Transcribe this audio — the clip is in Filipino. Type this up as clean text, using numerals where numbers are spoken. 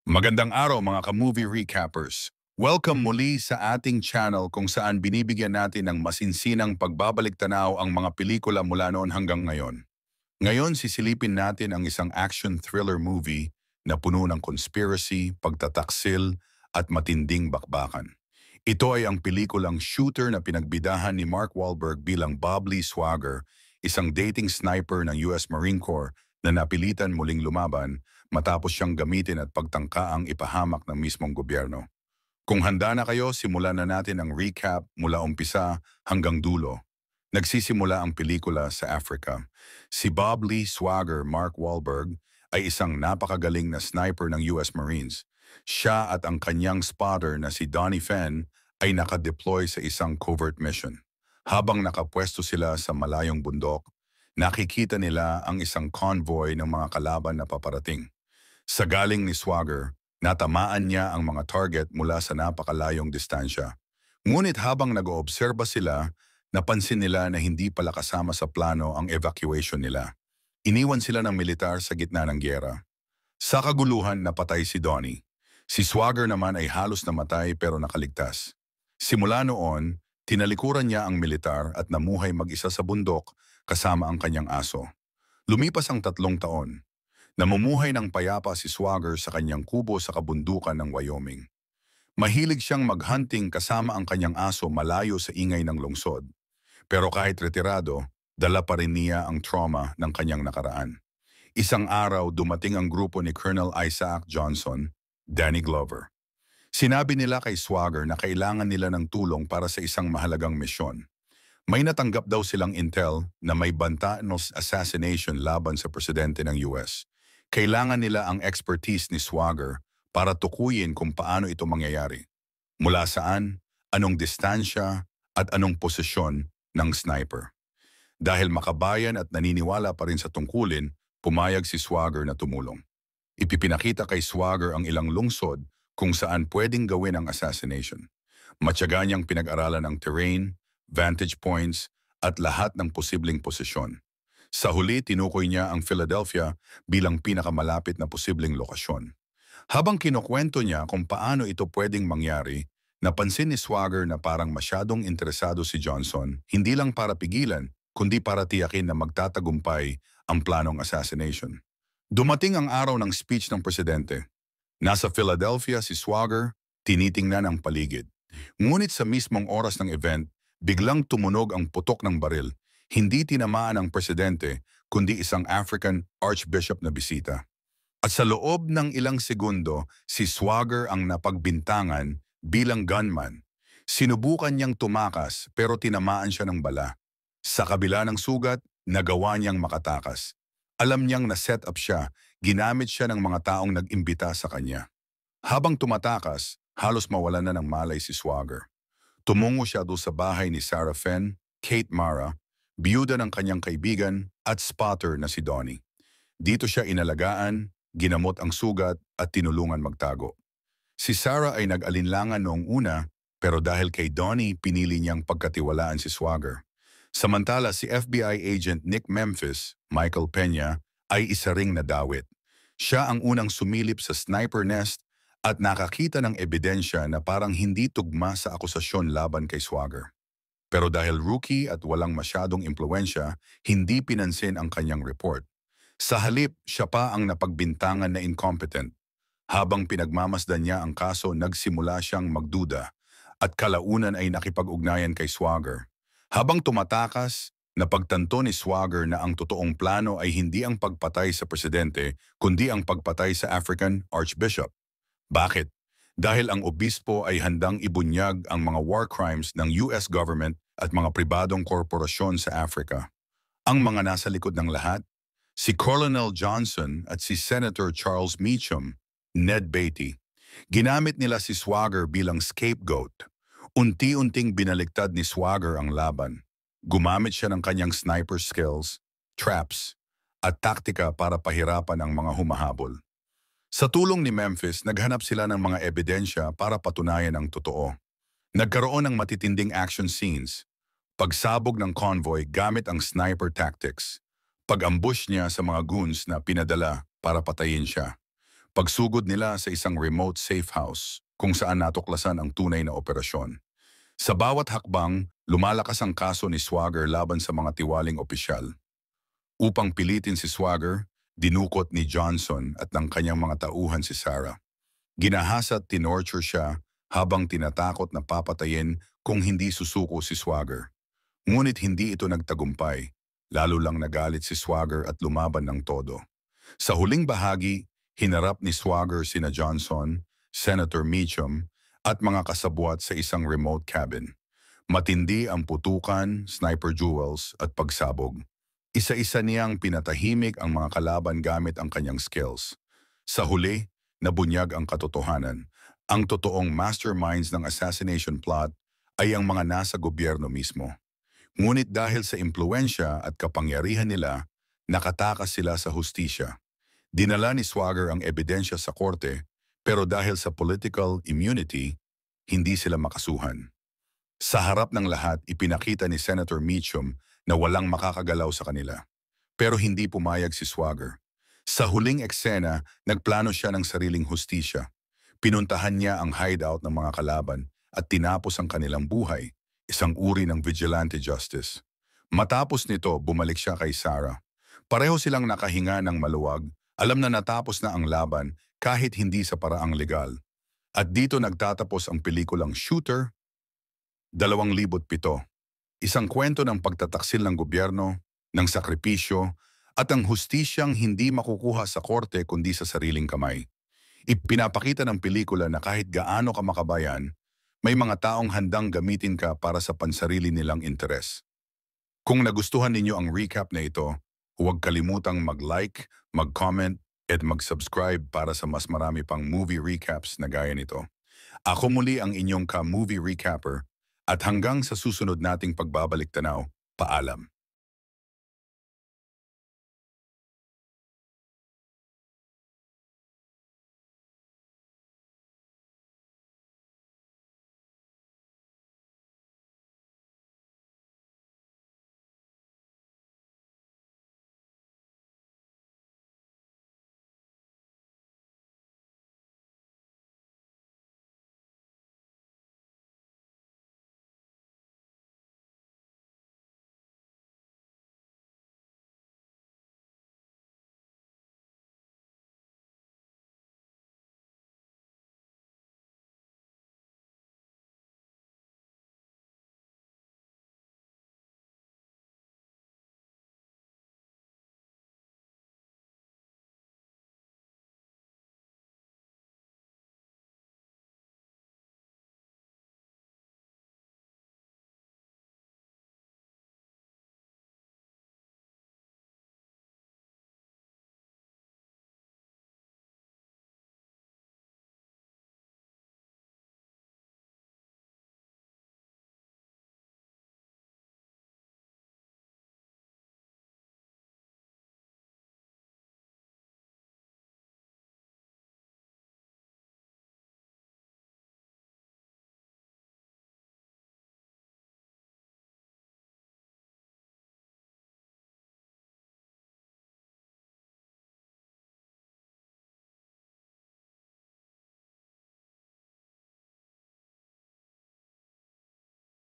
Magandang araw mga ka-movie recappers. Welcome muli sa ating channel kung saan binibigyan natin ng masinsinang pagbabalik-tanaw ang mga pelikula mula noon hanggang ngayon. Ngayon sisilipin natin ang isang action thriller movie na puno ng conspiracy, pagtataksil at matinding bakbakan. Ito ay ang pelikulang Shooter na pinagbidahan ni Mark Wahlberg bilang Bob Lee Swagger, isang dating sniper ng US Marine Corps na napilitan muling lumaban matapos siyang gamitin at pagtangkaang ipahamak ng mismong gobyerno. Kung handa na kayo, simulan na natin ang recap mula umpisa hanggang dulo. Nagsisimula ang pelikula sa Africa. Si Bob Lee Swagger Mark Wahlberg ay isang napakagaling na sniper ng US Marines. Siya at ang kanyang spotter na si Donnie Fenn ay nakadeploy sa isang covert mission. Habang nakapwesto sila sa malayong bundok, nakikita nila ang isang convoy ng mga kalaban na paparating. Sa galing ni Swagger, natamaan niya ang mga target mula sa napakalayong distansya. Ngunit habang nag-oobserba sila, napansin nila na hindi pala kasama sa plano ang evacuation nila. Iniwan sila ng militar sa gitna ng gyera. Sa kaguluhan, napatay si Donnie. Si Swagger naman ay halos namatay pero nakaligtas. Simula noon, tinalikuran niya ang militar at namuhay mag-isa sa bundok kasama ang kanyang aso. Lumipas ang 3 taon. Namumuhay ng payapa si Swagger sa kanyang kubo sa kabundukan ng Wyoming. Mahilig siyang maghunting kasama ang kanyang aso malayo sa ingay ng lungsod. Pero kahit retirado, dala pa rin niya ang trauma ng kanyang nakaraan. Isang araw dumating ang grupo ni Colonel Isaac Johnson, Danny Glover. Sinabi nila kay Swagger na kailangan nila ng tulong para sa isang mahalagang misyon. May natanggap daw silang intel na may banta ng assassination laban sa presidente ng US. Kailangan nila ang expertise ni Swagger para tukuyin kung paano ito mangyayari. Mula saan, anong distansya, at anong posisyon ng sniper. Dahil makabayan at naniniwala pa rin sa tungkulin, pumayag si Swagger na tumulong. Ipipinakita kay Swagger ang ilang lungsod kung saan pwedeng gawin ang assassination. Matyaga niyang pinag-aralan ang terrain, vantage points, at lahat ng posibleng posisyon. Sa huli, tinukoy niya ang Philadelphia bilang pinakamalapit na posibleng lokasyon. Habang kinukwento niya kung paano ito pwedeng mangyari, napansin ni Swagger na parang masyadong interesado si Johnson, hindi lang para pigilan, kundi para tiyakin na magtatagumpay ang planong assassination. Dumating ang araw ng speech ng presidente. Nasa Philadelphia si Swagger, tinitingnan ang paligid. Ngunit sa mismong oras ng event, biglang tumunog ang putok ng baril. Hindi tinamaan ang presidente, kundi isang African archbishop na bisita. At sa loob ng ilang segundo, si Swagger ang napagbintangan bilang gunman. Sinubukan niyang tumakas pero tinamaan siya ng bala. Sa kabila ng sugat, nagawa niyang makatakas. Alam niyang na-set up siya, ginamit siya ng mga taong nag-imbita sa kanya. Habang tumatakas, halos mawalan na ng malay si Swagger. Tumungo siya doon sa bahay ni Sarah Fenn, Kate Mara, biyuda ng kanyang kaibigan at spotter na si Donnie. Dito siya inalagaan, ginamot ang sugat at tinulungan magtago. Si Sarah ay nag-alinlangan noong una pero dahil kay Donnie pinili niyang pagkatiwalaan si Swagger. Samantala si FBI agent Nick Memphis, Michael Peña, ay isa ring nadawit. Siya ang unang sumilip sa sniper nest at nakakita ng ebidensya na parang hindi tugma sa akusasyon laban kay Swagger. Pero dahil rookie at walang masyadong impluensya, hindi pinansin ang kanyang report. Sa halip, siya pa ang napagbintangan na incompetent. Habang pinagmamasdan niya ang kaso, nagsimula siyang magduda at kalaunan ay nakipag-ugnayan kay Swagger. Habang tumatakas, napagtanto ni Swagger na ang totoong plano ay hindi ang pagpatay sa presidente, kundi ang pagpatay sa African archbishop. Bakit? Dahil ang obispo ay handang ibunyag ang mga war crimes ng US government at mga pribadong korporasyon sa Africa. Ang mga nasa likod ng lahat, si Colonel Johnson at si Senator Charles Meacham, Ned Beatty. Ginamit nila si Swagger bilang scapegoat. Unti-unting binaliktad ni Swagger ang laban. Gumamit siya ng kanyang sniper skills, traps, at taktika para pahirapan ang mga humahabol. Sa tulong ni Memphis, naghanap sila ng mga ebidensya para patunayan ang totoo. Nagkaroon ng matitinding action scenes, pagsabog ng convoy gamit ang sniper tactics, pag-ambush niya sa mga goons na pinadala para patayin siya, Pagsugod nila sa isang remote safe house kung saan natuklasan ang tunay na operasyon. Sa bawat hakbang, lumalakas ang kaso ni Swagger laban sa mga tiwaling opisyal. Upang pilitin si Swagger, dinukot ni Johnson at ng kanyang mga tauhan si Sarah. Ginahasa at tinorture siya habang tinatakot na papatayin kung hindi susuko si Swagger. Ngunit hindi ito nagtagumpay, lalo lang nagalit si Swagger at lumaban ng todo. Sa huling bahagi, hinarap ni Swagger sina Johnson, Senator Meacham at mga kasabwat sa isang remote cabin. Matindi ang putukan, sniper duels at pagsabog. Isa-isa niyang pinatahimik ang mga kalaban gamit ang kanyang skills. Sa huli, nabunyag ang katotohanan. Ang totoong masterminds ng assassination plot ay ang mga nasa gobyerno mismo. Ngunit dahil sa impluensya at kapangyarihan nila, nakatakas sila sa hustisya. Dinala ni Swagger ang ebidensya sa korte, pero dahil sa political immunity, hindi sila makasuhan. Sa harap ng lahat, ipinakita ni Senator Meacham na walang makakagalaw sa kanila. Pero hindi pumayag si Swagger. Sa huling eksena, nagplano siya ng sariling hustisya. Pinuntahan niya ang hideout ng mga kalaban at tinapos ang kanilang buhay, isang uri ng vigilante justice. Matapos nito, bumalik siya kay Sarah. Pareho silang nakahinga ng maluwag, alam na natapos na ang laban kahit hindi sa paraang legal. At dito nagtatapos ang pelikulang Shooter, 2007. Isang kwento ng pagtataksil ng gobyerno, ng sakripisyo, at ang hustisyang hindi makukuha sa korte kundi sa sariling kamay. Ipinapakita ng pelikula na kahit gaano ka makabayan, may mga taong handang gamitin ka para sa pansarili nilang interes. Kung nagustuhan ninyo ang recap na ito, huwag kalimutang mag-like, mag-comment, at mag-subscribe para sa mas marami pang movie recaps na gaya nito. Ako muli ang inyong ka-movie recapper at hanggang sa susunod nating pagbabalik tanaw, paalam.